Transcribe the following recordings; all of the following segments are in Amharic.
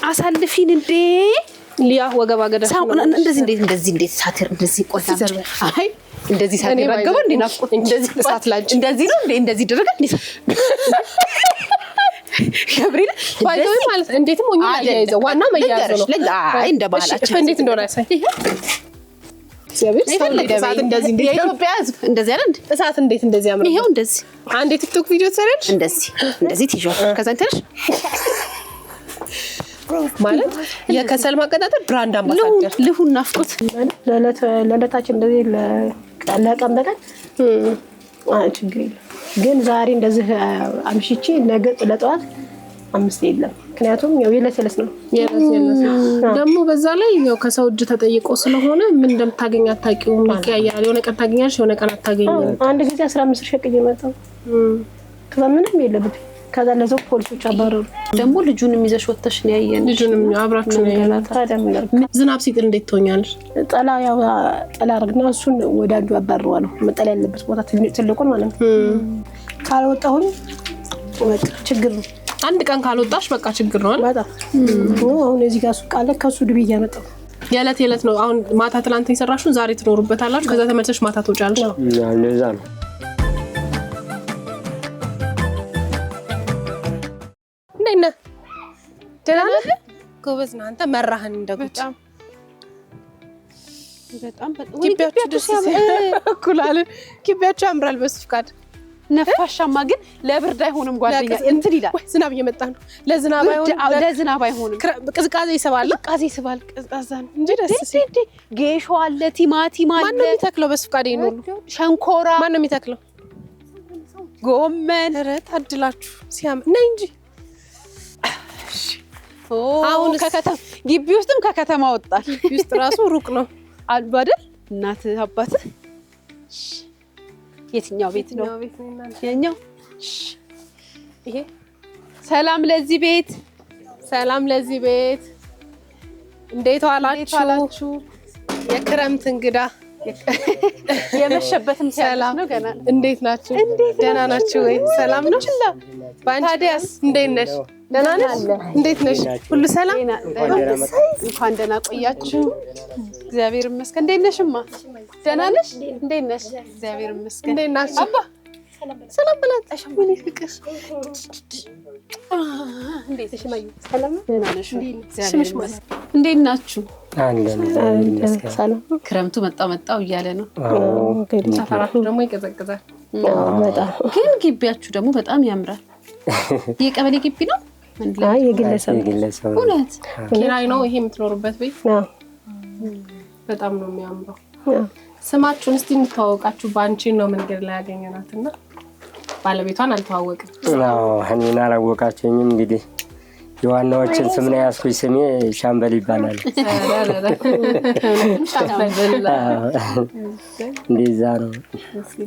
አሳልፊን እንዴ ሊያ ወገባ ገዳ እንደዚህ ሳትር እንደዚህ ቆጣ አይ እንደዚህ ሳትር ባገባ እንዴ ናፍቆት እንደዚህ ሳትላጭ እንደዚህ ነው እንዴ እንደዚህ ደረጋ እንዴ ገብርኤል ባይዘው ማለት እንዴትም ሆኜ ያያይዘው ዋና መያያዝ ነው አይ እንደ ባህላችን እንዴት እንደሆነ ያሳይ እሳት እንደዚህ የኢትዮጵያ ህዝብ እንደዚህ አይደል እሳት እንዴት እንደዚህ ያምራል ይሄው እንደዚህ አንድ ቲክቶክ ቪዲዮ ትሰራለሽ እንደዚህ ትይዣለሽ ከዛ እንተሽ ማለት የከሰል ማቀጣጠል ብራንድ አምባሳደር ልሁን ናፍቆት ለለታችን እንደዚህ ለቀን በቀን ችግር የለም ግን ዛሬ እንደዚህ አምሽቼ ነገ ለጠዋት 5 የለም ምክንያቱም ያው የለሰለስ ነው ደግሞ በዛ ላይ ያው ከሰው እጅ ተጠይቆ ስለሆነ ምን እንደምታገኝ አታውቂውም ይቀያያል የሆነ ቀን ታገኛለሽ የሆነ ቀን አታገኝም አንድ ጊዜ 15 ሸቅዬ መጣሁ ከዛ ምንም የለበት ከዛ ለዘው ፖሊሶች አባረሩ ደግሞ ልጁንም ይዘሽ ወጥተሽ ነው ያየን ልጁንም አብራችሁ ነው ያላታ ዝናብ ሲጥል እንዴት ትሆኛለሽ ጠላ አርግና እሱን ወደ አንዱ አባረዋለሁ መጠለ ያለበት ቦታ ትልቁን ማለት ነው ካልወጣሁኝ በቃ ችግር ነው አንድ ቀን ካልወጣሽ በቃ ችግር ነው አይደል አሁን እዚህ ጋር ሱቅ አለ ከሱ ድብ እያመጣሁ የለት ነው አሁን ማታ ትላንት ይሰራሽውን ዛሬ ትኖርበታላችሁ ከዛ ተመልሰሽ ማታ ትወጫለሽ ለዛ ነው እንደነ ደላላ ጎበዝ ነው አንተ መራህን እንደጉጭ በጣም ግቢያችሁ ደስ ይላል ግቢያችሁ ያምራል በሱ ፍቃድ ነፋሻማ ግን ለብርድ አይሆንም ጓደኛ እንትን ይላል ዝናብ እየመጣ ነው ለዝናብ አይሆንም ቅዝቃዜ ይሰባል ቅዝቃዛ ነው እንጂ ደስ ሲል ጌሾ አለ ቲማቲም አለ ማን ነው የሚተክለው በሱ ፍቃድ ይኖር ሸንኮራ ማን ነው የሚተክለው ጎመን ታድላችሁ ሲያምር ነይ እንጂ አሁን ከከተማ ግቢ ውስጥም ከከተማ ወጣል ግቢ ውስጥ ራሱ ሩቅ ነው አሉ አይደል እናት አባት የትኛው ቤት ነው የኛው ይሄ ሰላም ለዚህ ቤት እንዴት ዋላችሁ የክረምት እንግዳ የመሸበትም ሰላም ነው ገና እንዴት ናችሁ ደህና ናችሁ ወይ ሰላም ነው ባንቺስ እንዴት ነሽ ደህና ነሽ እንዴት ነሽ ሁሉ ሰላም እንኳን ደህና ቆያችሁ እግዚአብሔር ይመስገን እንዴት ነሽማ ደህና ነሽ እንዴት ነሽ እግዚአብሔር ይመስገን እንዴት ናችሁ አባ ሰላም ብላሽ ምን ይፍቅር እንዴት ነሽ ማዩ ሰላም ደህና ነሽ እግዚአብሔር ይመስገን እንዴት ናችሁ ሰላም ክረምቱ መጣው እያለ ነው ሰፈራችሁ ደግሞ ይቀዘቅዛል በጣም ግን ግቢያችሁ ደግሞ በጣም ያምራል የቀበሌ ግቢ ነው አይ የግለሰብ እውነት ኪራይ ነው ይሄ የምትኖርበት ቤት በጣም ነው የሚያምረው ስማችሁን እስቲ እንተዋወቃችሁ ባንቺ ነው መንገድ ላይ ያገኘናትና ባለቤቷን አልተዋወቅም አዎ እኔን አላወቃችሁኝም እንግዲህ የዋናዎችን ስም ነው ያስኩኝ ስሜ ሻምበል ይባላል እንደዛ ነው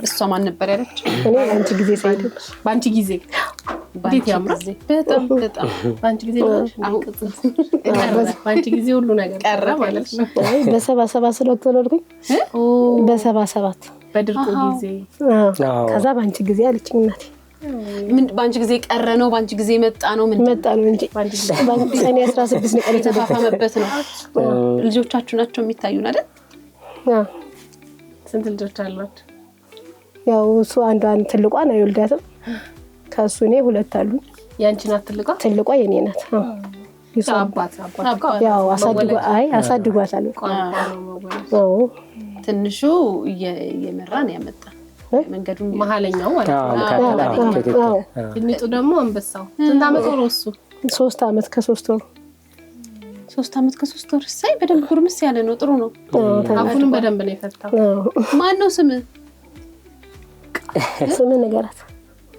እሷ ማን ነበር ያለች እኔ አንቺ ጊዜ ሳይድ ባንቺ ጊዜ እንዴት ያምራል በጣም ባንቺ ጊዜ አሁን ባንቺ ጊዜ ሁሉ ነገር ቀረ ማለት ነው በ77 ስለተወለድኩኝ በ77 በድርቁ ጊዜ ከዛ ባንቺ ጊዜ አለችኝ እናቴ ምን ባንቺ ጊዜ ቀረ ነው ባንቺ ጊዜ መጣ ነው ምን መጣ ነው እንጂ ባንቺ ሰኔ 16 ነው ቀረ ተፋፋመበት ነው ልጆቻችሁ ናቸው የሚታዩን አይደል ስንት ልጆች አሏችሁ ያው እሱ አንዷን ትልቋ ነው ይወልዳትም ከሱ እኔ ሁለት አሉ ያንቺ ናት ትልቋ የኔ ናት አባት ያው አሳድጓታል አዎ ትንሹ እየመራን ያመጣ መንገዱን መሐለኛው ማለት ነው ትንሹ ደግሞ አንበሳው ስንት አመት ነው እሱ 3 አመት ከ3 ወር 3 አመት ከ3 ወር ሳይ በደንብ ጉርምስ ያለ ነው ጥሩ ነው አሁንም በደንብ ነው የፈታው ማን ነው ስም ነገራት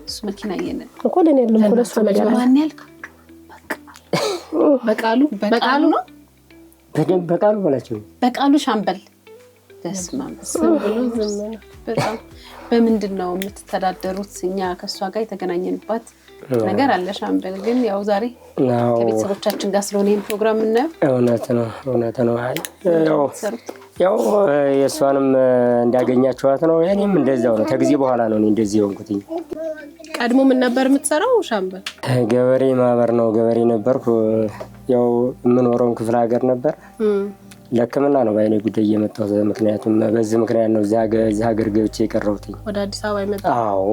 እሱ መኪና የነ እኮ ለኔ ያለም ኮለስ ነገር ማን ያልክ በቃሉ ነው በደንብ በቃሉ ብላችሁ በቃሉ ሻምበል ተስማም በጣም በምንድነው የምትተዳደሩት እኛ ከሷ ጋር የተገናኘንባት ነገር አለ ሻምበል ግን ያው ዛሬ ከቤተሰቦቻችን ጋር ስለሆነ ይሄን ፕሮግራም እና እውነት ነው አይ ያው የሷንም እንዳገኛችኋት ነው እኔም እንደዛው ነው ከጊዜ በኋላ ነው እንደዚህ ሆንኩት ቀድሞ ምን ነበር የምትሰራው ሻምበል ገበሬ ማህበር ነው ገበሬ ነበርኩ ያው የምኖረው ክፍለ ሀገር ነበር። ለሕክምና ነው ባይኔ ጉዳይ የመጣሁት። ምክንያቱም በዚህ ምክንያት ነው እዚህ ሀገር ገብቼ የቀረሁት ወደ አዲስ አበባ የመጣው። አዎ።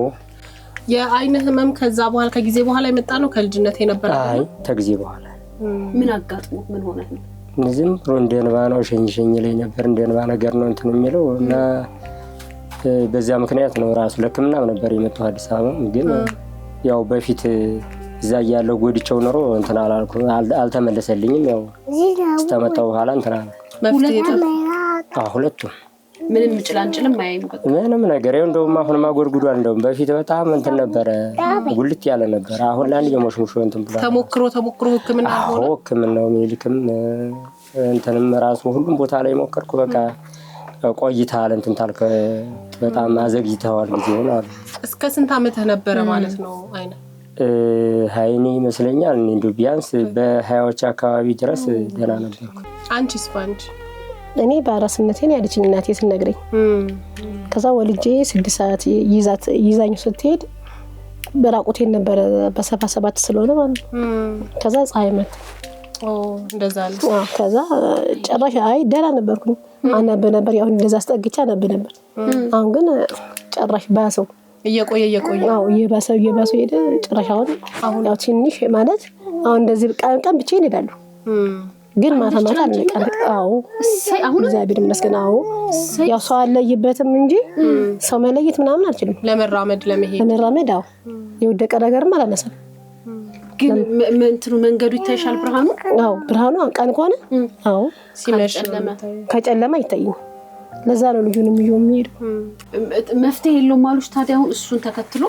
የአይን ህመም ከዛ በኋላ ከጊዜ በኋላ የመጣ ነው ከልጅነት የነበረ? አይ ከጊዜ በኋላ። ምን አጋጥሞ ምን ሆነ ነው? ዝም ብሎ እንደ እንባ ነው ሸኝ ላይ ነበር እንደ እንባ ነገር ነው እንትን የሚለው እና በዛ ምክንያት ነው ራሱ ለሕክምና ነበር የመጣው አዲስ አበባ። ግን ያው በፊት እዛ ያለው ጎድቼው ኖሮ እንትን አላልኩም አልተመለሰልኝም። ያው ተመጣው በኋላ እንትን አለ ሁለቱም ምንም ጭላንጭልም አይም ምንም ነገር ይኸው እንደውም አሁን ማጎርጉዷል። እንደውም በፊት በጣም እንትን ነበረ ጉልት ያለ ነበር። አሁን ላይ የሞሽሙሽ እንትን ብሏል። ተሞክሮ ሕክምና አሁን ሕክምናው ሚልክም እንትንም ራሱ ሁሉም ቦታ ላይ ሞከርኩ። በቃ ቆይታል እንትን ታልከ በጣም አዘግይተዋል ጊዜውን አሉ። እስከ ስንት ዓመት ነበረ ማለት ነው አይነ? አይኔ ይመስለኛል እንዴ ቢያንስ በ20ዎች አካባቢ ድረስ ደህና ነበርኩ። አንቺስ ባንቺ? እኔ በአራስነቴ ነው ያለችኝ እናቴ ስትነግረኝ። ከዛ ወልጄ 6 ሰዓት ይዛኝ ስትሄድ በራቁቴን ነበር በ77 ስለሆነ ማለት ነው። ከዛ ፀሐይ መጣ። እንደዛ ነው። ከዛ ጭራሽ አይ ደህና ነበርኩኝ። አነብ ነበር ያው እንደዛ አስጠግቻ ነበር። አሁን ግን ጭራሽ ባሰው እየቆየ እየባሰው ሄደ። ጭራሽ አሁን ያው ትንሽ ማለት አሁን እንደዚህ ቀን ብቻ ይሄዳሉ። ግን ማታ አንቀን አሁን እግዚአብሔር ይመስገን ያው ሰው አለይበትም እንጂ ሰው መለየት ምናምን አልችልም። ለመራመድ የወደቀ ነገርም አላነሳም። ግን እንትኑ መንገዱ ይታይሻል? ብርሃኑ ቀን ከሆነ ሲመሽ ከጨለማ አይታይም። ለዛ ነው ልጁንም ይዞ የሚሄድ። መፍትሄ የለውም አሉሽ? ታዲያ አሁን እሱን ተከትሎ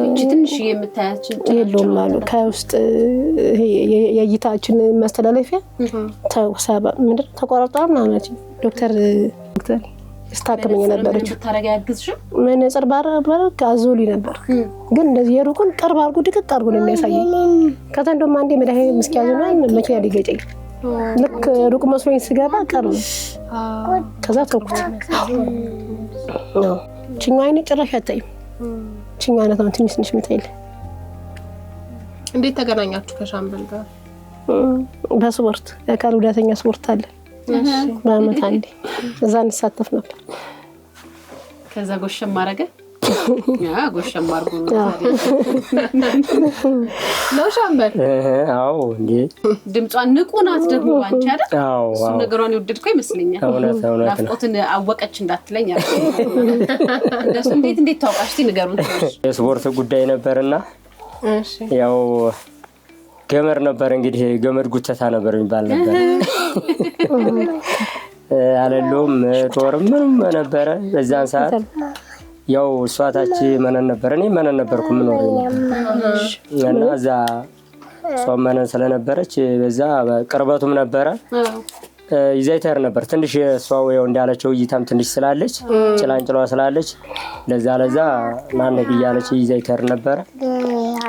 እንጂ ትንሽ የምታያችን የለውም አሉ። ከውስጥ የእይታችን ማስተላለፊያ ምንድን ተቆራርጧል ምናምን ዶክተር ስታከመኝ ነበረች። ታረጋ ያግዝሽ መነጽር ባረባረ ካዞሊ ነበር። ግን እንደዚህ የሩቁን ቅርብ አድርጎ ድቅቅ አድርጎ ነው የሚያሳየኝ። ከዛ እንደውም አንዴ መድኃኒት ምስኪያዝና መኪና ሊገጨኝ ልክ ሩቅ መስሎኝ ስገባ ቀርብ ከዛ ተውኩት። ችኛ አይኔ ጭራሽ አታይም። ችኛ አይነት ነው ትንሽ የምታይል። እንዴት ተገናኛችሁ ከሻምበል ጋር? በስፖርት የአካል ጉዳተኛ ስፖርት አለ በአመት አንዴ እዛ እንሳተፍ ነበር። ከዛ ጎሸም አረገ ጎሸም አርጎ ነው ሻምበል። አዎ እንዴ ድምጿን ንቁ ናት ደግሞ አንቺ አይደል? እሱ ነገሯን ይወደድኩ ይመስለኛል። ናፍቆትን አወቀች እንዳትለኝ እንደሱ እንዴት ታውቃሽ? እስቲ ንገሩን። የስፖርት ጉዳይ ነበርና ያው ገመድ ነበር እንግዲህ ገመድ ጉተታ ነበር የሚባል ነበር። አለሎም ጦርም ምንም ነበረ በዛን ሰዓት። ያው እሷታች መነን ነበር እኔ መነን ነበርኩ ምኖር እና እዛ ጾም መነን ስለነበረች በዛ ቅርበቱም ነበረ። ይዘይተር ነበር ትንሽ እሷው ያው እንዳለችው እይታም ትንሽ ስላለች ጭላንጭሏ ስላለች ለዛ ማን ነው ያለች ይዘይተር ነበር።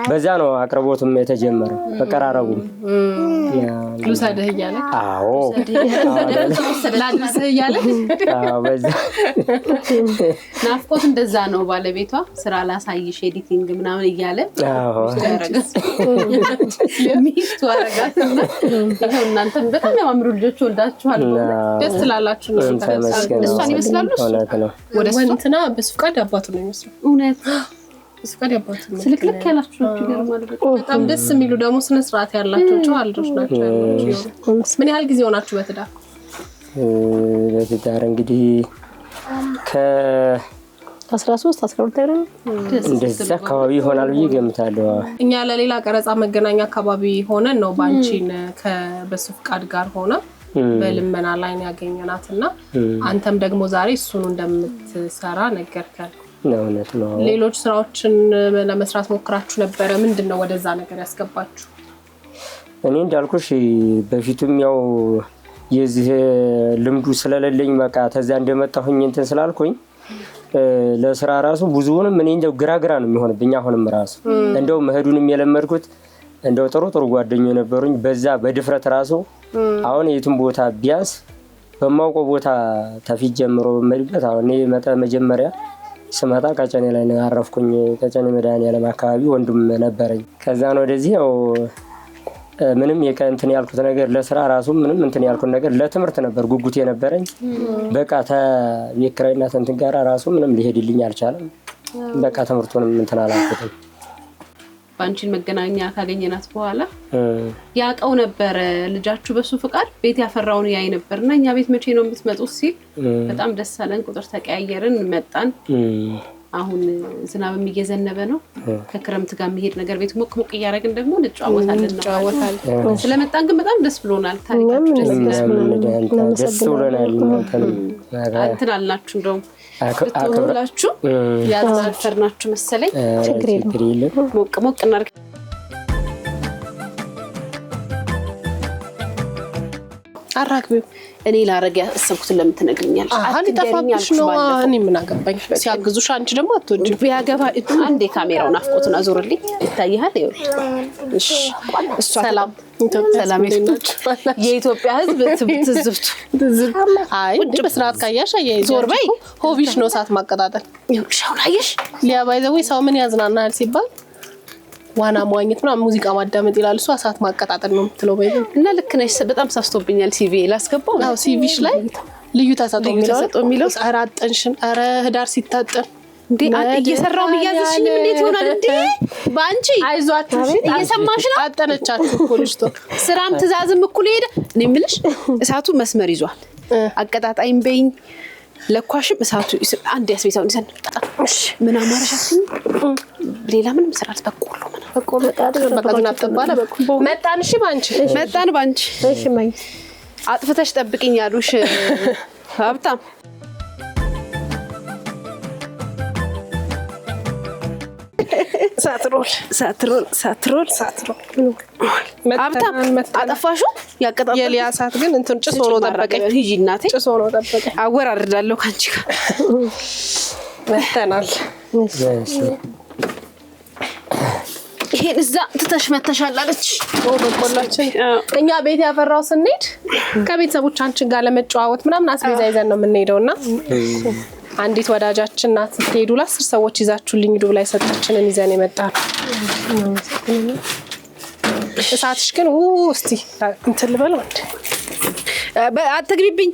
በዛ ነው አቅርቦቱም የተጀመረው በቀራረቡ ሉሳደህ እያለ ላድርስህ እያለ በዛ ናፍቆት እንደዛ ነው። ባለቤቷ ስራ ላሳይሽ ኤዲቲንግ ምናምን እያለ ሚስቱ አረጋትና ይሄው እናንተም በጣም ያማምሩ ልጆች ወልዳችኋል። ደስ ትላላችሁ ነው። እሷን ይመስላሉ። ወደ እንትና በስፍቃድ አባቱ ነው የሚመስለው። እውነት በስፍቃድ አባቱ ነው። ስልክልክ ያላችሁ ይገርማል። በጣም ደስ የሚሉ ደግሞ ስነ ስርዓት ያላቸው ጨዋ ልጆች ናቸው። ምን ያህል ጊዜ ሆናችሁ በትዳር? በትዳር እንግዲህ ከ13-12 አይደል እንደዛ አካባቢ ይሆናል ብዬ ገምታለሁ። እኛ ለሌላ ቀረጻ መገናኛ አካባቢ ሆነን ነው ባንቺን በስፍቃድ ጋር ሆነ በልመና ላይ ያገኘናትና አንተም ደግሞ ዛሬ እሱን እንደምትሰራ ነገርከን። እውነት ነው። ሌሎች ስራዎችን ለመስራት ሞክራችሁ ነበረ? ምንድነው ወደዛ ነገር ያስገባችሁ? እኔ እንዳልኩሽ በፊቱም ያው የዚህ ልምዱ ስለሌለኝ በቃ ተዛ እንደመጣሁኝ እንትን ስላልኩኝ ለስራ ራሱ ብዙውንም እኔ እንደው ግራግራ ነው የሚሆንብኝ። አሁንም ራሱ እንደው መሄዱንም የለመድኩት እንደው ጥሩ ጓደኞች ነበሩኝ። በዛ በድፍረት ራሱ አሁን የቱም ቦታ ቢያንስ በማውቀው ቦታ ተፊት ጀምሮ በመድበት አሁን እኔ መጀመሪያ ስመጣ ቀጨኔ ላይ ነው ያረፍኩኝ። ቀጨኔ መድኃኒዓለም አካባቢ ወንድም ነበረኝ። ከዛ ነው ወደዚህ ያው ምንም እንትን ያልኩት ነገር ለስራ ራሱ ምንም እንትን ያልኩት ነገር ለትምህርት ነበር ጉጉት የነበረኝ። በቃ የቤት ኪራይና እንትን ጋር ራሱ ምንም ሊሄድልኝ አልቻለም። በቃ ትምህርቱንም እንትን አላልኩትም። ባንቺን መገናኛ ካገኘናት በኋላ ያቀው ነበር ልጃችሁ በሱ ፍቃድ ቤት ያፈራውን ያይ ነበርና እኛ ቤት መቼ ነው የምትመጡት ሲል በጣም ደስ አለን። ቁጥር ተቀያየርን መጣን። አሁን ዝናብም እየዘነበ ነው። ከክረምት ጋር የሚሄድ ነገር ቤት ሞቅ ሞቅ እያደረግን ደግሞ እንጫወታለን። ስለመጣን ግን በጣም ደስ ብሎናል። ታሪካችሁ ደስ ብሎናል። እንትን አልናችሁ እንደውም ብትሆኑላችሁ ያዛፈርናችሁ መሰለኝ። ችግር የለም ሞቅ ሞቅ እናድርግ። አራግቢው እኔ ላረግ ያሰብኩትን ለምን ትነግሪኛለሽ? አትጠፋብሽ ነው። እኔ ምን አገባኝ ሲያግዙሽ፣ አንቺ ደግሞ አትወጂም። ቢያገባ አንዴ ካሜራውን አፍቆቱን አዙርልኝ ይታያል። ይኸውልሽ እሺ፣ ሰላም ይስጥሽ። የኢትዮጵያ ሕዝብ ትዝብቱ አይ እንዴ በስርዓት ካያሽ አያይዘሽ ዞር በይ። ሆቢሽ ነው እሳት ማቀጣጠል። ይኸውልሽ አሁን አየሽ ሊያባይዘው ሰው ምን ያዝናናል ሲባል ዋና መዋኘት ምናምን ሙዚቃ ማዳመጥ ይላል። እሱ እሳት ማቀጣጠል ነው የምትለው በይ። እና ልክ ነሽ። በጣም ሳስቶብኛል። ሲቪ ላስገባው ነው ሲቪሽ ላይ ልዩ ተሰጥኦ የሚለው ኧረ አጠንሽን ኧረ ህዳር ሲታጠን እንዴ እየሰራው የሚያዝሽኝ እንዴት ይሆናል እንዴ? ባንቺ አይዟችሁ እየሰማሽ ነው። አጠነቻችሁ እኮ ልጅቶ ስራም ትእዛዝም እኩል ሄደ። እኔ የምልሽ እሳቱ መስመር ይዟል። አቀጣጣይም በይኝ ለኳሽም እሳቱ አንድ ያስቤታውን ይዘን እሺ ምን አማራሻችን ሌላ ምንም ስራት በቆሎ በቃ ተባለ በቆሎ መጣን። እሺ ባንቺ መጣን ባንቺ እሺ ማይ አጥፍተሽ ጠብቂኝ ያሉሽ ሀብታም ሳትሮል ሀብታም አጠፋሹ ያቀጣጣል። የሊያ ሰዓት ግን እንትን ጭስ ሆኖ ጠበቀኝ። ሂጂ እናቴ ጭስ ሆኖ ጠበቀኝ። አወራርዳለሁ ካንቺ ጋር መተናል። ይሄን እዛ ትተሽ መተሻል አለች። በቆላችን እኛ ቤት ያፈራው ስንሄድ ከቤተሰቦቻችን ጋር ለመጫወት ምናምን አስቤዛ ይዘን ነው የምንሄደውና አንዲት ወዳጃችን ናት ስትሄዱ ለ10 ሰዎች ይዛችሁልኝ ሂዱ ብላ የሰጣችንን ይዘን የመጣን። እሳትሽ ግን እስቲ እንትን ልበለው እንዴ? አትግቢብኝ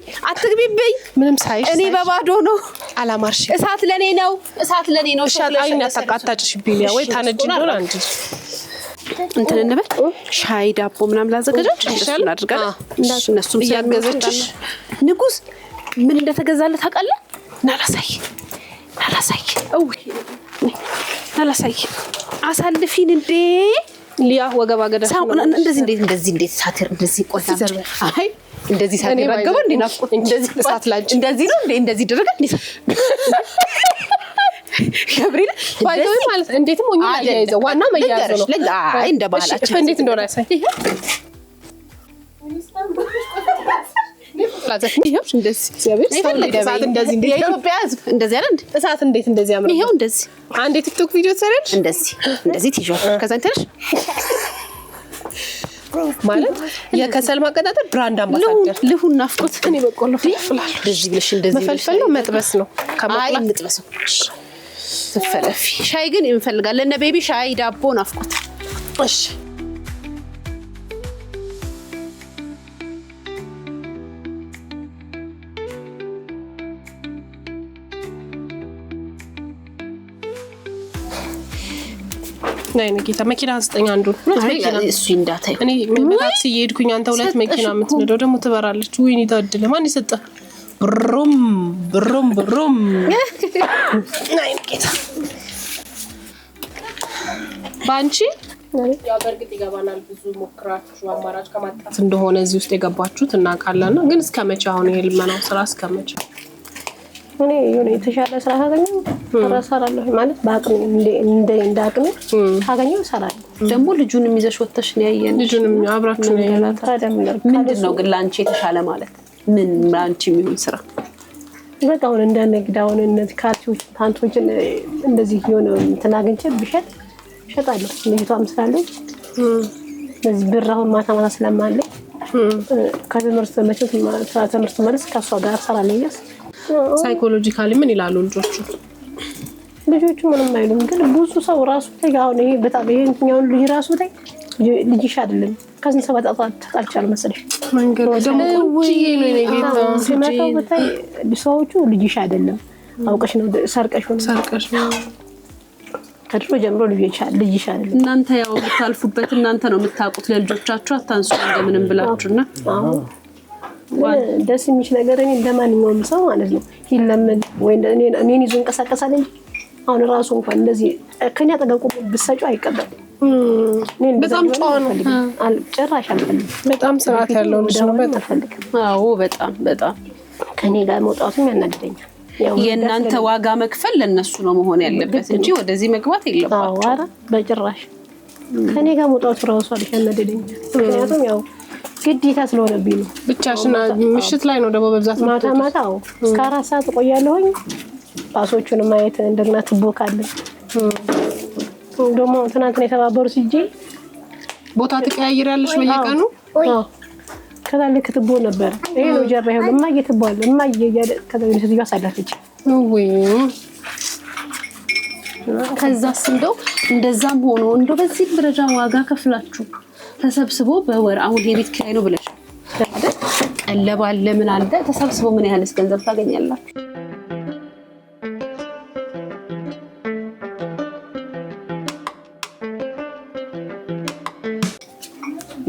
ምንም ሳይሽ እኔ በባዶ ነው አላማርሽ። እሳት ለኔ ነው ሻጣይና ተቃጣጭሽ ቢሊያ ወይ ታነጅ እንደሆነ አንቺ እንትን እንበል ሻይ ዳቦ ምናምን ላዘጋጃች እሱን አድርጋለሁ። እነሱም ሲያገዘችሽ ንጉስ ምን እንደተገዛለት ታውቃለህ? ናላሳይ አሳልፊን እንዴ ሊያ ወገባ ገዳ እንደዚህ ሳትር እንደዚህ ቆይታ አይ እንደዚህ ሳትር ረገበ እንዴ ናፍቆት እንደዚህ እሳት ላንቺ እንደዚህ ነው እንዴ እንደዚህ ደረገ እንዴ ገብርኤል ባይዘው ማለት እንዴትም ሆኜ ያያይዘው ዋና መያያዝ ነው። አይ እንደ ባህላችን እንዴት እንደሆነ ያሳይ ላዘፍ ይሄው እንደዚህ ሲያበስ የኢትዮጵያ ሕዝብ እንደዚህ አይደል? እሳት እንዴት እንደዚህ ያምራል። ይሄው እንደዚህ አንድ ቲክቶክ ቪዲዮ ትሰሪያለሽ እንደዚህ ትይዣለሽ። ከዛ እንትንሽ ማለት የከሰል ማቀጣጠል ብራንድ አምባሳደር ልሁን ናፍቆት እኔ በቆሎ ፍልፍላለሁ። እንደዚህ ብለሽ እንደዚህ መፈልፈል ነው መጥበስ ነው አይ እንጥበስ ትፈለፊ። ሻይ ግን እንፈልጋለን እነ ቤቢ ሻይ ዳቦ ናፍቆት። እሺ ናይ ነጌታ መኪና 9 አንዱ ሁለት መኪና እሱ እንዳታይ እኔ በታክሲ እየሄድኩኝ አንተ ሁለት መኪና የምትነዳው ደግሞ ትበራለች። ወይኔ ታድለ ማን ይሰጣ ብሩም ናይ ነጌታ ባንቺ ያው በርግጥ ይገባናል። ብዙ ሞክራችሁ አማራጭ ከማጣት እንደሆነ እዚህ ውስጥ የገባችሁት እናውቃለን። ግን እስከመቼ አሁን ይሄ ልመናው ስራ እስከመቼ? እኔ የሆነ የተሻለ ስራ ካገኘሁ እሰራለሁ ማለት በአቅሜ እንደ አቅሜ ካገኘሁ እሰራለሁ። ደግሞ ልጁንም ይዘሽ ወጥተሽ ነው ያየን። ልጁንም አብራችሁ ነው ያላችሁ። ምንድነው ግን ላንቺ የተሻለ ማለት ምን ላንቺ የሚሆን ስራ? በቃ አሁን እንደ ንግድ አሁን እነዚህ ካርቶች ታንቶችን እንደዚህ የሆነ እንትን አግኝቼ ብሸጥ እሸጣለሁ። ልጅቷም ስላለች ስለዚህ ብር አሁን ማታ ስለማለኝ ከትምህርት መለስ ከእሷ ጋር እሰራለሁ። ሳይኮሎጂካሊ ምን ይላሉ ልጆቹ? ልጆቹ ምንም አይሉም። ግን ብዙ ሰው ራሱ ላይ አሁን ይሄ በጣም ይሄኛውን ልጅ ራሱ ላይ ልጅሽ አይደለም ከዚህ ሰባት አጣጣ ተጣልቻለሁ መሰለሽ መንገድ ደግሞ ቁጭዬ ነው የኔ ሲመጣው በታይ ሰዎቹ ልጅሽ አይደለም አውቀሽ ነው ሰርቀሽ ነው ከድሮ ጀምሮ ልጅሽ አይደለም እናንተ ያው የምታልፉበት እናንተ ነው የምታውቁት ለልጆቻችሁ አታንሱ እንደምንም ብላችሁና ደስ የሚል ነገር እኔ እንደማንኛውም ሰው ማለት ነው ይለምን ወይ እኔን ይዞ እንቀሳቀሳል እንጂ አሁን ራሱ እንኳን እንደዚህ ከኛ ተገቆ ብሰጩ አይቀበል በጣም ጫው ነው ጭራሽ አልፈልግም በጣም ስርዓት ያለው ልጅ ነው አዎ በጣም ከኔ ጋር መውጣቱም ያናድደኛል የእናንተ ዋጋ መክፈል ለነሱ ነው መሆን ያለበት እንጂ ወደዚህ መግባት የለባችሁ አዎ በጭራሽ ከኔ ጋር መውጣቱ ራሱ ያናድደኛል ምክንያቱም ያው ግዴታ ስለሆነብኝ ነው ብቻሽና ምሽት ላይ ነው ደግሞ በብዛት ማታው እስከ 4 ሰዓት ቆያለሁኝ ፓሶቹን ማየት እንደገና ትቦካለ ደግሞ ትናንትና የተባበሩት እጂ ቦታ ተቀያይራለሽ በየቀኑ ከዛ ልክ ትቦ ነበር ይሄ ነው ጀራ ይሄው ማየትባል ማየያለ ከዛ ልጅቷ ሳላፈች ወይ ከዛስ እንደዛም ሆኖ በዚህ ደረጃ ዋጋ ከፍላችሁ ተሰብስቦ በወር አሁን የቤት ኪራይ ነው ብለሽ አይደል ቀለብ አለ ምን አለ ተሰብስቦ ምን ያህልስ ገንዘብ ታገኛላችሁ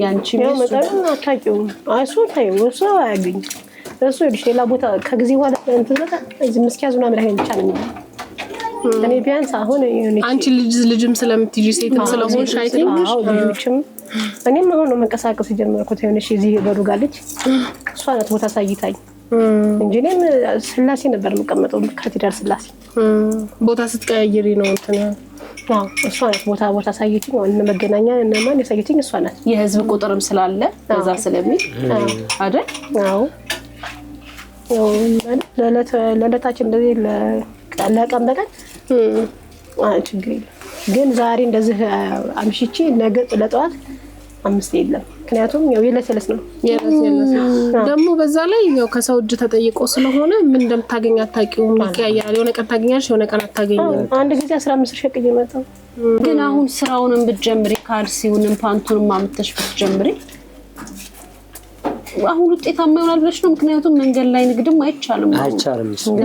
ያንቺ መጣን አታቂው ታይው ሰው አያገኝ እሱ ሌላ ቦታ ከጊዜ በኋላ እንትዘታ እዚህ መስኪያዙና ምራሄን ይቻላል እኔ ቢያንስ አሁን አንቺ ልጅም ስለምትይጂ ሴትም ስለሆንሽ አይተኝሽ ልጅም እኔም አሁን ነው መንቀሳቀስ ጀመርኩት የሆነሽ እዚህ በዱጋለች እሷ ናት ቦታ ሳይታይ እንጂ እኔም ስላሴ ነበር መቀመጠው ካቴድራል ስላሴ ቦታ ስትቀያይሪ ነው እንትን እሷ ናት ቦታ ሳይችኝ ወይ መገናኛ እና ማን ያሳየችኝ እሷ ናት የህዝብ ቁጥርም ስላለ በዛ ስለሚል አይደል አዎ ለለታችን እንደዚህ ለቀን በቀን ችግር የለም ግን ዛሬ እንደዚህ አምሽቼ ነገ ለጠዋት 5 የለም ምክንያቱም ያው የለሰለስ ነው ደግሞ በዛ ላይ ያው ከሰው እጅ ተጠይቆ ስለሆነ ምን እንደምታገኝ አታውቂውም ይቀያየራል የሆነ ቀን ታገኛለሽ የሆነ ቀን አታገኝም አንድ ጊዜ 15 ሸቀኝ መጣው ግን አሁን ስራውንም ብትጀምሪ ካልሲውንም ፓንቱንም ማምተሽ ብትጀምሪ አሁን ውጤታማ ይሆናል ብለሽ ነው ምክንያቱም መንገድ ላይ ንግድም አይቻልም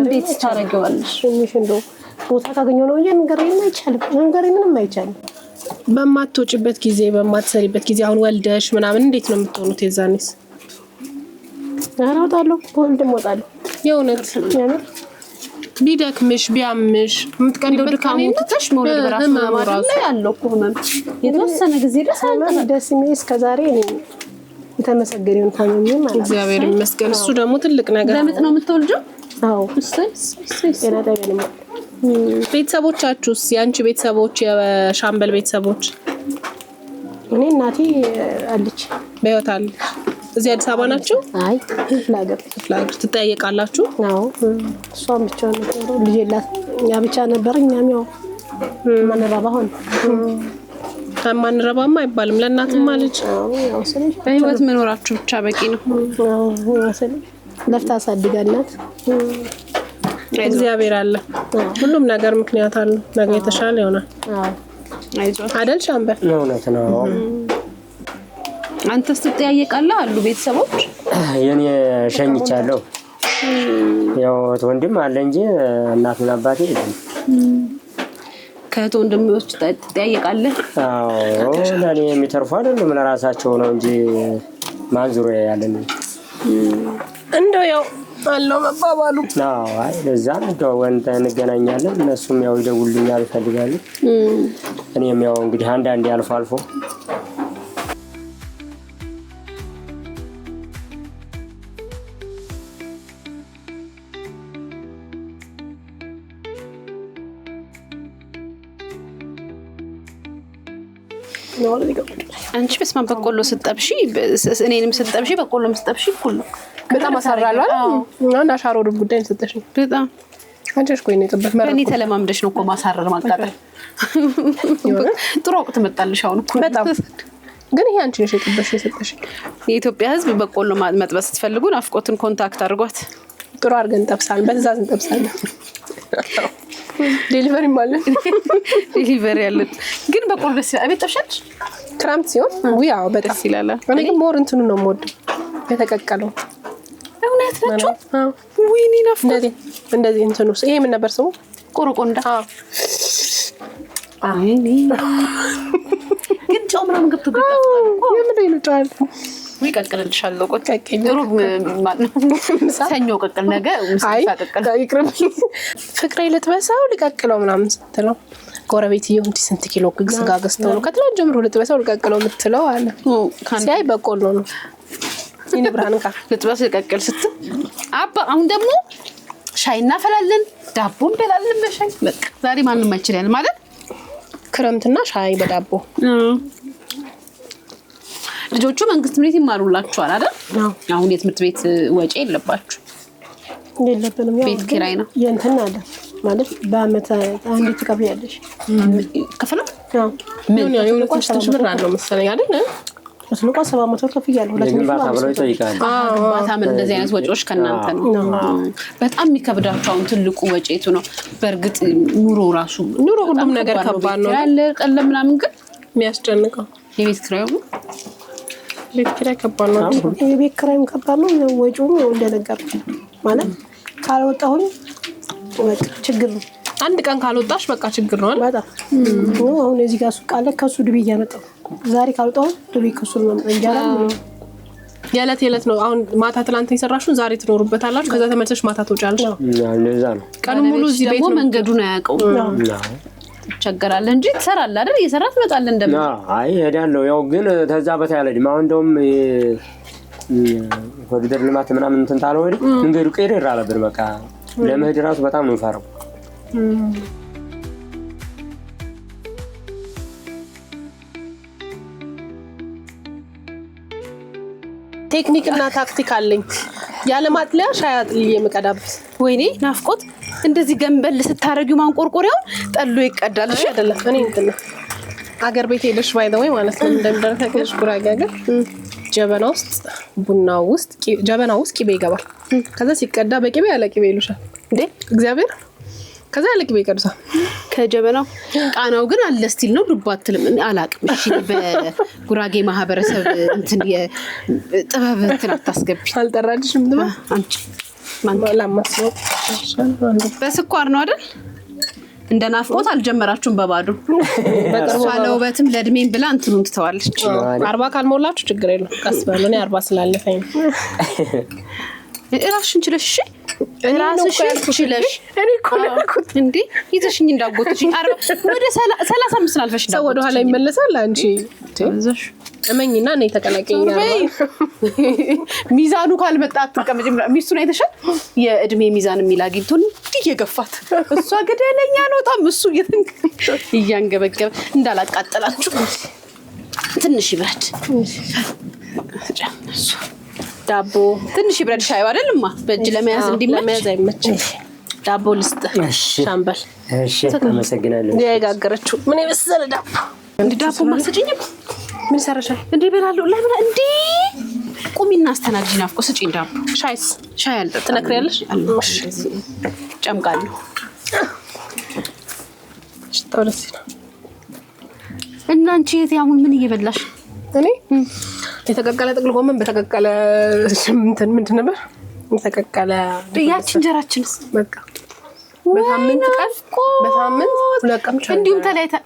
እንዴት ታረጋዋለሽ እንደው ቦታ ካገኘው ነው መንገድ ላይ አይቻልም መንገድ ምንም አይቻልም በማትወጪበት ጊዜ በማትሰሪበት ጊዜ አሁን ወልደሽ ምናምን እንዴት ነው የምትሆኑት የዛኔስ አራውጣለሁ ወልድም ወጣለሁ የእውነት ቢደክምሽ ቢያምሽ የምትቀንደው ድካም ትተሽ መውለድ በራሱ ማለት ላይ ያለው ኮመም የተወሰነ ጊዜ ደስ የሚል እስከዛሬ እኔ የተመሰገነውን ታመኝ ማለት እግዚአብሔር ይመስገን እሱ ደግሞ ትልቅ ነገር ለምጥ ነው የምትወልጂው አዎ እሰይ ቤተሰቦቻችሁስ ያንቺ ቤተሰቦች የሻምበል ቤተሰቦች እኔ እናቴ አለች በህይወት አለ እዚህ አዲስ አበባ ናቸው አይ ፍላገር ትጠያየቃላችሁ አዎ እሷም ብቻ ነው ልጅ የላት ያ ብቻ ነበር እኛም ያው ማንረባ ሆነ ማንረባማ አይባልም ለእናትማ ልጅ ያው ስለዚህ በህይወት መኖራችሁ ብቻ በቂ ነው አዎ ስለዚህ ለፍታ አሳድጋናት እግዚአብሔር አለ ሁሉም ነገር ምክንያት አለ ነገ የተሻለ ይሆናል አዎ አይደል ሻምበል እውነት ነው አንተስ ትጠያየቃለህ አሉ ቤተሰቦች የኔ ሸኝቻለሁ ያው ወንድም አለ እንጂ እናትና አባቴ ከእህት ወንድሞች ትጠያየቃለህ አዎ ለኔ የሚተርፉ አይደለም ለራሳቸው ነው እንጂ ማንዙሮ ያለን እንደው ያው አለው መባባሉ አዎ አይ ለዛ ነው ወንተ እንገናኛለን እነሱም ያው ይደውሉኛል ይፈልጋሉ እኔም ያው እንግዲህ አንድ አልፎ አንቺ በስመ አብ በቆሎ ስጠብሺ እኔንም ስጠብሺ በቆሎም ስጠብሺ ሁሉ በጣም አሳራለሁ እና ሻሮ ሩብ ጉዳይ እንሰጥሽ በጣም አንቺስ ቆይ ነው ተበፍ በእኔ ተለማምደሽ ነው እኮ ማሳረር ማቃጠል ጥሩ ወቅት መጣልሽ አሁን እኮ በጣም ግን ይሄ አንቺ ነሽ የሰጠሽ የኢትዮጵያ ሕዝብ በቆሎ መጥበስ ስትፈልጉ ናፍቆትን ኮንታክት አድርጓት ጥሩ አድርገን እንጠብሳለን በትዕዛዝ እንጠብሳለን ዴሊቨሪ ማለት ዴሊቨሪ ያለ ግን በቆሎ ደስ ይላል። አቤት ጠብሻለሽ ክረምት ሲሆን ያው በጣም ይላል። እኔ ግን ሞር እንትኑ ነው የምወደው የተቀቀለው። እውነት ናቸው። ወይኔ ናፍቆት እንደዚህ እንትኑ ይሄ ምን ነበር ስሙ? ቆረቆንዳ። አይኔ ግን ጨው ምናምን ገብቶ ቢጣፍጣል እኮ የምንድን ነው ጫል ወይ ቀቅልልሻለሁ። ሩብ ማለት ሰኞ ቀቅል ነገ ሙስሊም ቀቅል ይቅርብ ፍቅሬ ልትበሳው ልቀቅለው ምናምን ስትለው ጎረቤትዬው እንዲህ ስንት ኪሎ ስጋ ገዝተው ነው ከትላንት ጀምሮ ልትበሳው ልቀቅለው የምትለው አለ። ሲያይ በቆሎ ነው ይሄን ብርሃን ካ ልትበስ ልቀቅል ስትል አባ አሁን ደግሞ ሻይ እናፈላለን ዳቦ እንበላለን በሻይ በቃ ዛሬ ማንንም አይችልም ማለት ክረምትና ሻይ በዳቦ ልጆቹ መንግስት ትምህርት ይማሩላችኋል አይደል? አሁን የትምህርት ቤት ወጪ የለባችሁ የለብንም። ያው ቤት ኪራይ ነው የእንትን አለ ማለት በአመት አንድ ትከፍያለሽ ከፈለ ያው ምን ያው የሆነ ኮስቶች ብር አለው መሰለኝ አይደል? መስሎቋ 700 ከፍያለሁ። ለግንባታ ብለው ይጠይቃሉ። ግንባታ ምን እንደዚህ አይነት ወጪዎች ከእናንተ ነው? በጣም የሚከብዳቸው አሁን ትልቁ ወጪቱ ነው። በእርግጥ ኑሮ ራሱ ኑሮ ሁሉም ነገር ከባድ ነው ያለ ቀለም ምናምን ግን የሚያስጨንቀው የቤት ኪራዩ ቤት ኪራይ ከባድ ነው። የቤት ኪራይም ከባድ ነው። ወጪውም ያው እንደነገርኩ ማለት ካልወጣሁኝ ወጥ ችግር ነው። አንድ ቀን ካልወጣሽ በቃ ችግር ነው አይደል? በጣም አሁን እዚህ ጋር ሱቅ አለ ከሱ ድቤ እያመጣሁ ዛሬ ካልወጣሁ ድቤ ከሱ ነው እንጀራ የዕለት ነው። አሁን ማታ ትላንት የሰራሽውን ዛሬ ትኖሩበታላችሁ። ከዛ ተመልሰሽ ማታ ትወጫለሽ። እንደዛ ነው። ቀኑ ሙሉ እዚህ ቤት ነው መንገዱን አያውቀውም። ቸገራለ እንጂ ትሰራለህ አይደል? እየሰራህ ትመጣለህ እንደምን አይ ሄዳለሁ። ያው ግን ተዛ በታያለኝ አሁን እንደውም ኮሪደር ልማት ምናምን እንትን ታለው አይደል? መንገዱ ቀይረራ ነበር። በቃ ለመሄድ ራሱ በጣም ነው ፈራው። ቴክኒክና ታክቲክ አለኝ። ያለ ማጥለያ ሻይ አጥልዬ የምቀዳበት። ወይኔ ናፍቆት እንደዚህ ገንበል ስታረጊው ማንቆርቆሪያው ጠሎ ይቀዳል። እሺ አይደለም እኔ እንትን አገር ቤት ሄደሽ ባይ ዘ ወይ ማለት ነው እንደምደረሰሽ ጉራጌ ሀገር ጀበና ውስጥ ቂቤ ይገባል። ከዛ ሲቀዳ በቂቤ ያለ ቂቤ ይሉሻል እንዴ እግዚአብሔር። ከዛ ያለ ቂቤ ይቀርሳል ከጀበናው። ቃናው ግን አለ ስቲል ነው ዱባትልም አላቅም። እሺ በጉራጌ ማህበረሰብ እንትን የጥበብ እንትን አታስገቢ። አልጠራልሽም ድማ አንቺ ማን ለማስወጥ በስኳር ነው አይደል? እንደ ናፍቆት አልጀመራችሁም በባዶ በቅርቡ ለውበትም ለእድሜም ብላ እንትኑን ትተዋለች። 40 ካልሞላችሁ ችግር የለም ቀስ በሉ። እኔ 40 ስላለፈኝ እራስሽን ችለሽ እራስሽን ችለሽ እኔ እኮ ለኩት እንዴ ይዘሽኝ እንዳጎትሽኝ ወደ 35 አልፈሽ ሰው ወደ ኋላ ይመለሳል። አንቺ ተዘሽ እመኝና እኔ ተቀላቀይኛ ሚዛኑ ካልመጣ አትቀመጭም። ሚስቱን አይተሻል? የእድሜ ሚዛን የሚል አግኝቶ እንዲህ የገፋት እሷ ገደለኛ ነው በጣም እሱ እያንገበገበ እንዳላቃጠላችሁ ትንሽ ይብረድ ዳቦ ትንሽ ይብረድ። ሻይ አይደልማ በእጅ ለመያዝ እንዲመች አይመችም። ዳቦ ልስጥ ሻምበል። እሺ ተመሰግናለሁ። ያጋገረችው ምን ይመስል ዳቦ እንዴ ዳቦ ማሰጪኝ ምን ሰራሻል እንዴ በላሉ ለምን እንዴ ቁሚና አስተናግጂኝ። ናፍቆ ስጪኝ ዳቦ። ሻይ አልጠጣም። ትነክሪያለሽ? ጨምቃለሁ። ሽታው ደስ ይላል። እና አንቺ አሁን ምን እየበላሽ? እኔ የተቀቀለ ጥቅል ጎመን በተቀቀለ ምንድን ነበር የተቀቀለ ያቺ እንጀራችንስ በቃ በሳምንት 2 ቀን ብቻ እንዲሁም ተለያይታ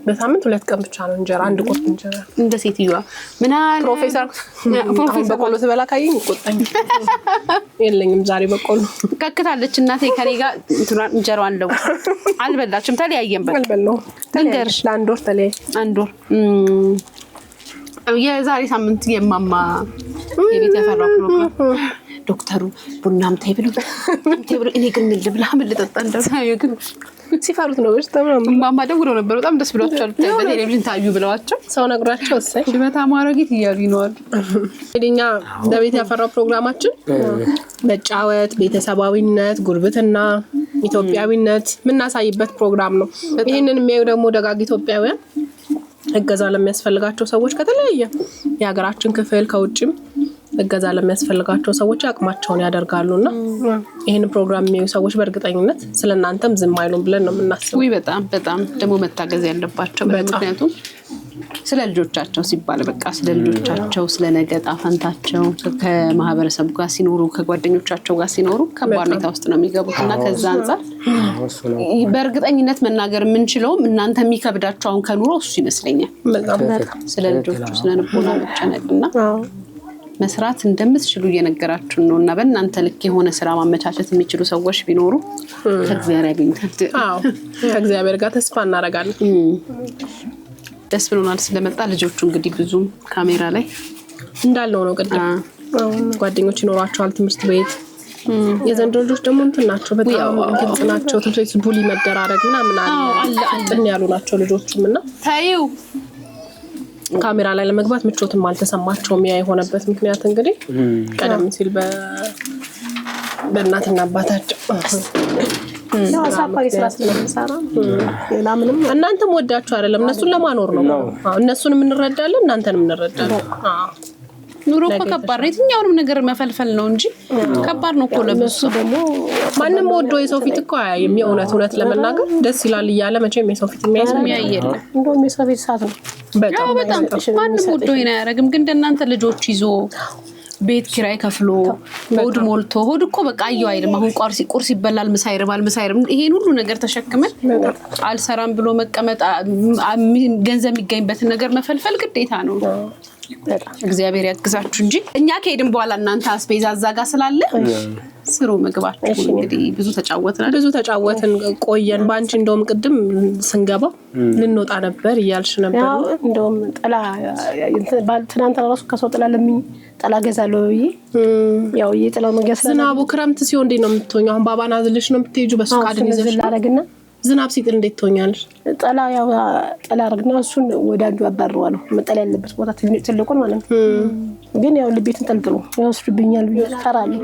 በሳምንት 2 ቀን ብቻ ነው እንጀራ አንድ ቁርጥ እንጀራ። እንደ ሴትዮዋ ምናል ፕሮፌሰር በቆሎ ትበላ ካየኝ ይቆጣኝ። የለኝም ዛሬ በቆሎ ከክታለች እናቴ ከኔ ጋር እንጀራዋን ለው አልበላችም። ተለያየን በቃ አልበላው ተንገርሽ ለአንድ ወር ተለያየ። አንድ ወር የዛሬ ሳምንት የማማ የቤት ያፈራው ፕሮግራም ዶክተሩ ቡናም ታይብሉ እኔ ግን ምን ልብላ ምን ልጠጣ እንደሳዩ ግን ሲፈሩት ነው እሺ ተማም ማማ ደውለው ነበር። በጣም ደስ ብሏቸዋል። በቴሌቪዥን ታዩ ብለዋቸው ሰው ነግራቸው እሰይ ድመታ ማረጊት እያሉ ይነዋል። እኛ በቤት ያፈራው ፕሮግራማችን መጫወት፣ ቤተሰባዊነት፣ ጉርብትና፣ ኢትዮጵያዊነት ምናሳይበት ፕሮግራም ነው። ይሄንን የሚያዩ ደግሞ ደጋግ ኢትዮጵያውያን እገዛ ለሚያስፈልጋቸው ሰዎች ከተለያየ የሀገራችን ክፍል ከውጭም እገዛ ለሚያስፈልጋቸው ሰዎች አቅማቸውን ያደርጋሉና ይሄን ፕሮግራም የሚያዩ ሰዎች በእርግጠኝነት ስለናንተም ዝም አይሉም ብለን ነው የምናስበው። በጣም ደግሞ መታገዝ ያለባቸው ምክንያቱም ስለ ልጆቻቸው ሲባል በቃ ስለ ልጆቻቸው ስለ ነገ ዕጣ ፈንታቸው ከማህበረሰቡ ጋር ሲኖሩ ከጓደኞቻቸው ጋር ሲኖሩ ከባድ ሁኔታ ውስጥ ነው የሚገቡትና ከዛ አንፃር በእርግጠኝነት መናገር የምንችለውም እናንተ የሚከብዳቸው አሁን ከኑሮ እሱ ይመስለኛል። ስለ ልጆቹ ስለ ልቦና መጨነቅና መስራት እንደምትችሉ እየነገራችሁ ነውና በእናንተ ልክ የሆነ ስራ ማመቻቸት የሚችሉ ሰዎች ቢኖሩ ከእግዚአብሔር ያገኙታል። ከእግዚአብሔር ጋር ተስፋ እናደርጋለን። ደስ ብሎናል ስለመጣ። ልጆቹ እንግዲህ ብዙ ካሜራ ላይ እንዳለው ነው ቅድም ጓደኞች ይኖራቸዋል ትምህርት ቤት የዘንድሮ ልጆች ደግሞ እንትን ናቸው በጣም ግልጽ ናቸው። ትምህርት ቤት ቡሊ መደራረግ ምናምን አለ እንትን ያሉ ናቸው ልጆቹምና ታዩ ካሜራ ላይ ለመግባት ምቾትም አልተሰማቸውም። ያ የሆነበት ምክንያት እንግዲህ ቀደም ሲል በእናትና አባታቸው ያው አሳፋሪ ስራ ስለምንሰራ ለምንም እናንተም ወዳችሁ አይደለም እነሱን ለማኖር ነው። እነሱንም እንረዳለን እናንተንም እንረዳለን። ኑሮ እኮ ከባድ ነው። የትኛውንም ነገር መፈልፈል ነው እንጂ ከባድ ነው እኮ ለብሱ ደግሞ ማንንም ወዶ የሰው ፊት እኮ እውነት ለመናገር ደስ ይላል እያለ መቼም የሰው ፊት የሚያየው እንደውም የሰው ቤት ሰዓት ነው። በጣም ማንንም ወዶ ይናረግም። ግን እንደናንተ ልጆች ይዞ ቤት ኪራይ ከፍሎ ሆድ ሞልቶ ሆድ እኮ በቃ አየው አይደለም። አሁን ቁርስ ይበላል፣ ምሳ ይርባል። ይሄን ሁሉ ነገር ተሸክመን አልሰራም ብሎ መቀመጥ ገንዘብ የሚገኝበትን ነገር መፈልፈል ግዴታ ነው። እግዚአብሔር ያግዛችሁ እንጂ እኛ ከሄድን በኋላ እናንተ አስቤዛ አዛጋ ስላለ ስሩ ምግባችሁ። እንግዲህ ብዙ ተጫወትን ቆየን። ባንቺ እንደውም ቅድም ስንገባ ልንወጣ ነበር እያልሽ ነበር። እንደውም ጠላ ትናንት ራሱ ከሰው ጠላ ለምን ጠላ ገዛለው ያው የጠላው መገስ ዝናቡ ክረምት ሲሆን እንዴት ነው የምትሆኚው? አሁን ባባና ዝልሽ ነው የምትሄጂው በስካድን ይዘሽ ላረግና ዝናብ ሲጥል እንዴት ትሆኛለሽ? ጠላ አርግና እሱን ወዳጁ አባረዋለሁ። መጠላ ያለበት ቦታ ትልቁን ማለት ነው። ግን ያው ልቤትን ጠልጥሎ ያወስዱብኛል ብዬ ፈራለሁ።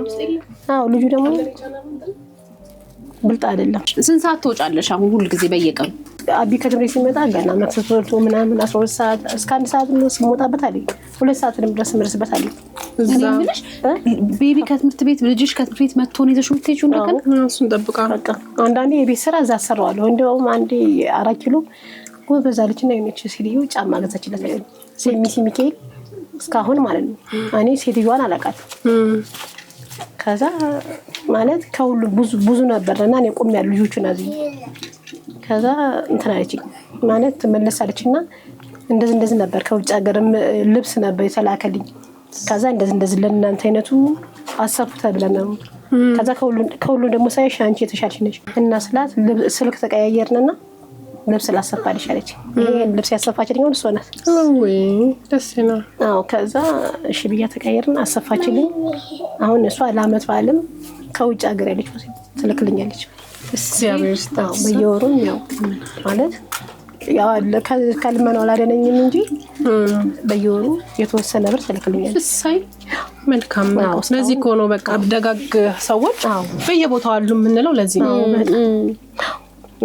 ልጁ ደግሞ ብልጥ አይደለም። ስንት ሰዓት ትወጫለሽ አሁን ሁሉ ጊዜ በየቀኑ? አቢ ከትምህርት ሲመጣ ገና መክሰስ ወልቶ ምናምን 12 ሰዓት እስከ 1 ሰዓት ነው ሲሞጣበት አይደል 2 ሰዓት ድረስ ምርስበት አይደል። እዛምንሽ ቤቢ ከትምህርት ቤት ልጅሽ ከትምህርት ቤት መጥቶ ነው ይዘሽው የምትሄጂው እንደከን እሱን ጠብቃ በቃ አንዳንዴ የቤት ስራ እዛ አሰራዋለሁ። እንደውም አንዴ 4 ኪሎ ጎበዛለችና የነች ሲልዩ ጫማ ገዛችለት ሚሲ ሚካኤል እስካሁን ማለት ነው። እኔ ሴትዮዋን አላውቃትም። ከዛ ማለት ከሁሉ ብዙ ነበርና እኔ ቆም ያሉ ልጆቹን አዝኝ ከዛ እንትን አለች ማለት ተመለሳለችና እንደዚህ ነበር ከውጭ ሀገርም ልብስ ነበር የተላከልኝ። ከዛ እንደዚህ ለእናንተ አይነቱ አሰፉ ተብለናል። ከዛ ከሁሉ ደግሞ ሳይሽ አንቺ የተሻልሽ ነሽ እና ስላት ስልክ ተቀያየርንና ልብስ ላሰፋልሽ አለች። ይሄ ልብስ ያሰፋችልኝ እሷ ናት። ወይ ደስ ይላል። ከዛ እሺ ብያ ተቀያየርን አሰፋችልኝ። አሁን እሷ ለአመት በዓልም ከውጭ ሀገር ያለች ትልክልኛለች። በየወሩ ያው ማለት ያው ከልመናው አላደነኝም እንጂ በየወሩ የተወሰነ ብር ትልክልኛለች። እሰይ መልካም ነው። ስለዚህ እኮ ነው በቃ ደጋግ ሰዎች በየቦታው አሉ የምንለው ለዚህ ነው።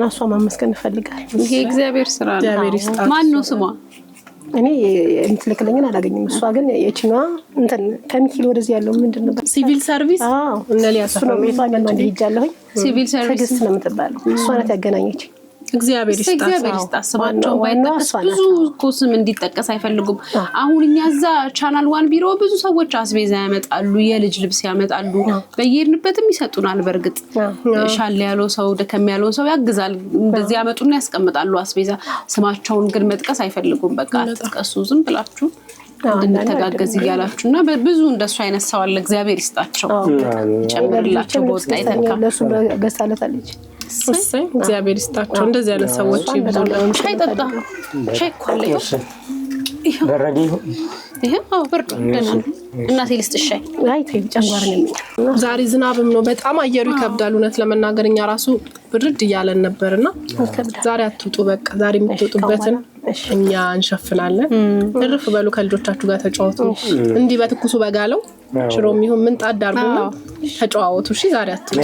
እሷ ማመስገን እፈልጋለሁ። ይሄ እግዚአብሔር ስራ ነው። ማን ነው ስሟ? እኔ እንትልክልኝን አላገኝም። እሷ ግን የቺናዋ እንትን ከሚኪል ወደዚህ ያለው ምንድነው ሲቪል ሰርቪስ እነሊያ ሰፈር ቤቷ ገና ይጃለሁኝ ሲቪል ሰርቪስ ነው የምትባለው። እሷ ናት ያገናኘች። እግዚአብሔር ይስጣስባቸው ባይጠቀስ ብዙ ኮስም እንዲጠቀስ አይፈልጉም። አሁን እኛ እዛ ቻናል 1 ቢሮ ብዙ ሰዎች አስቤዛ ያመጣሉ፣ የልጅ ልብስ ያመጣሉ፣ በየሄድንበትም ይሰጡናል። በርግጥ ሻል ያለው ሰው ደከም ያለው ሰው ያግዛል። እንደዚህ ያመጡና ያስቀምጣሉ አስቤዛ። ስማቸውን ግን መጥቀስ አይፈልጉም። በቃ አትጥቀሱ ዝም ብላችሁ እንድንተጋገዝ ይያላችሁና ብዙ እንደሱ አይነት ሰው አለ። እግዚአብሔር ይስጣቸው ጨምርላቸው በወጣ ይተካ ለሱ ገሳለታለች። እግዚአብሔር ይስጣቸው እንደዚህ አይነት ሰዎች ይብዙ። ሻይ ጠጣ ሻይ ቆለ በረዲ ይሄ ብርድ ደና እናቴ ልስጥሽ ሻይ አይ ተይ ጨንጓር ነው። ዛሬ ዝናብም ነው በጣም አየሩ ይከብዳል። እውነት ለመናገር እኛ ራሱ ብርድ እያለን ነበርና ዛሬ አትውጡ በቃ ዛሬ የምትወጡበትን እኛ እንሸፍናለን። እርፍ በሉ ከልጆቻችሁ ጋር ተጫወቱ። እንዲህ በትኩሱ በጋለው ሽሮም ይሁን ምን ጣድ አድርጉና ተጫወቱ። እሺ ዛሬ አትውጡ።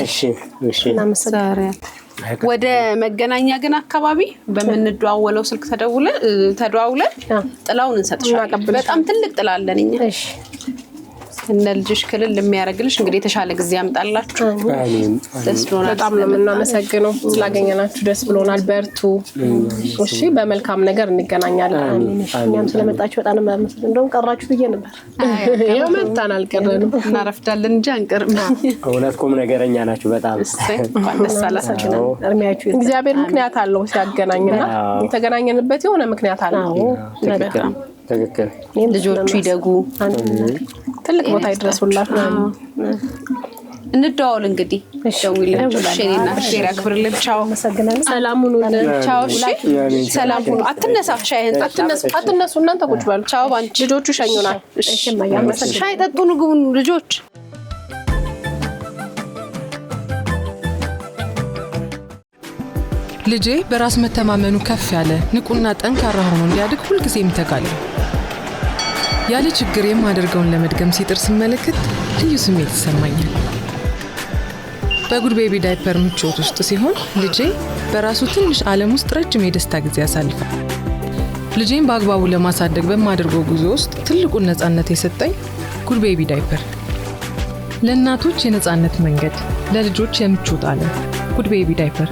እሺ እናመሰግናለን። ወደ መገናኛ ግን አካባቢ በመንደዋወለው ስልክ ተደዋውለን ጥላውን እንሰጥሻለን። በጣም ትልቅ ጥላ አለን እኛ። እሺ እንደ ልጅሽ ክልል የሚያረግልሽ እንግዲህ የተሻለ ጊዜ ያምጣላችሁ። ደስ ብሎናል። በጣም ነው የምናመሰግነው ስላገኘናችሁ ደስ ብሎናል። በርቱ። እሺ በመልካም ነገር እንገናኛለን። እኛም ስለመጣችሁ በጣም ነው የማመሰግነው። እንደውም ቀራችሁ ብዬ ነበር። የመጣን አልቀረንም እናረፍዳለን እንጂ አንቀርም። እውነት ቁም ነገረኛ ናችሁ በጣም። ደስ አላችሁ። እርሚያችሁ እግዚአብሔር ምክንያት አለው ሲያገናኝና የተገናኘንበት የሆነ ምክንያት አለው። ትክክል። ልጆቹ ይደጉ ትልቅ ቦታ ይድረሱላችሁ። እንደዋወል እንግዲህ ደውልልኝ። ሼሪና ሼር ያክብርልኝ። ቻው። አመሰግናለሁ። ሰላም ሁኑ። ቻው። እሺ ሰላም ሁኑ። አትነሳ። ሻይን አትነሱ። እናንተ ቁጭ በሉ። ቻው። ባንቺ ልጆቹ ሸኙናል። እሺ ማያመሰግናለሁ። ሻይ ጠጡ፣ ንግቡ ልጆች። ልጄ በራስ መተማመኑ ከፍ ያለ ንቁና ጠንካራ ሆኖ እንዲያድግ ሁልጊዜም እተጋለሁ። ያለ ችግር የማደርገውን ለመድገም ሲጥር ስመለከት ልዩ ስሜት ይሰማኛል። በጉድ ቤቢ ዳይፐር ምቾት ውስጥ ሲሆን ልጄ በራሱ ትንሽ ዓለም ውስጥ ረጅም የደስታ ጊዜ ያሳልፋል። ልጄን በአግባቡ ለማሳደግ በማደርገው ጉዞ ውስጥ ትልቁን ነፃነት የሰጠኝ ጉድ ቤቢ ዳይፐር። ለእናቶች የነፃነት መንገድ፣ ለልጆች የምቾት ዓለም። ጉድ ቤቢ ዳይፐር